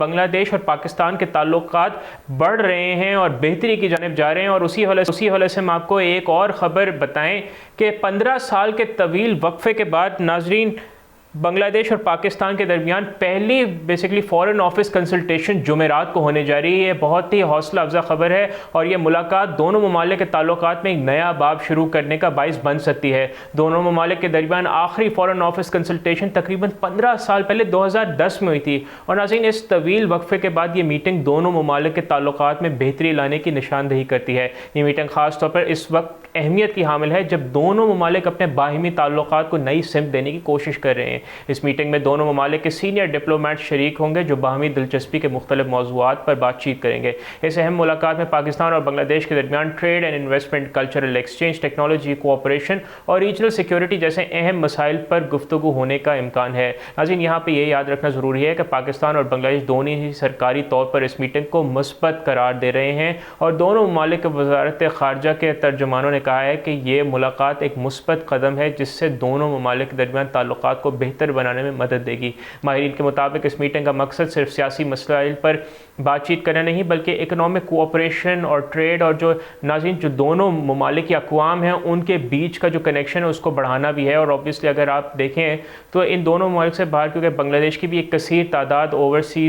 बांग्लादेश और पाकिस्तान के ताल्लुकात बढ़ रहे हैं और बेहतरी की जानिब जा रहे हैं। और उसी हवाले से हम आपको एक और ख़बर बताएं कि 15 साल के तवील वक्फे के बाद नाजरीन बांग्लादेश और पाकिस्तान के दरमियान पहली बेसिकली फ़ॉरेन ऑफिस कंसल्टेशन जुमेरात को होने जा रही है। ये बहुत ही हौसला अफजा खबर है और ये मुलाकात दोनों ममालिक के ताल्लुकात में एक नया बाब शुरू करने का बाइस बन सकती है। दोनों ममालिक के दरमियान आखिरी फ़ॉरेन ऑफिस कंसल्टेशन तकरीबन 15 साल पहले 2010 में हुई थी। और नाज़रीन, इस तवील वक्फे के बाद ये मीटिंग दोनों ममालिक के ताल्लुकात में बेहतरी लाने की निशानदही करती है। ये मीटिंग ख़ास तौर पर इस वक्त अहमियत की हामिल है जब दोनों ममालिक अपने बाहिमी ताल्लुकात को नई सिमत देने की कोशिश कर रहे हैं। इस मीटिंग में दोनों ममालिक के सीनियर डिप्लोमेट शरीक होंगे जो बाहमी दिलचस्पी के मुख्तलिफ मौज़ूआत पर बातचीत करेंगे। इस अहम मुलाकात में पाकिस्तान और बांग्लादेश के दरमियान trade and investment, cultural exchange, technology cooperation और रीजनल सिक्योरिटी जैसे अहम मसाइल पर गुफ्तगू होने का इम्कान है। नाज़रीन, यहाँ पर यह याद रखना ज़रूरी है कि पाकिस्तान और बांग्लादेश दोनों ही सरकारी तौर पर इस मीटिंग को मुस्बत करार दे रहे हैं और दोनों ममालिक के वज़ारत ख़ारजा के तर्जुमानों ने कहा है कि ये मुलाकात एक मुस्बत कदम है जिससे दोनों ममालिक के दरमियान ताल्लुकात को बेहतर बनाने में मदद देगी। माहिरीन के मुताबिक इस मीटिंग का मकसद सिर्फ सियासी मसाइल पर बातचीत करना नहीं बल्कि इकनॉमिक कोऑपरेशन और ट्रेड और जो नाज़रीन जो दोनों ममालिक या अक़वाम हैं उनके बीच का जो कनेक्शन है उसको बढ़ाना भी है। और ऑब्वियसली अगर आप देखें तो इन दोनों ममालिक से बाहर, क्योंकि बांग्लादेश की भी एक कसीर तादाद ओवरसीज़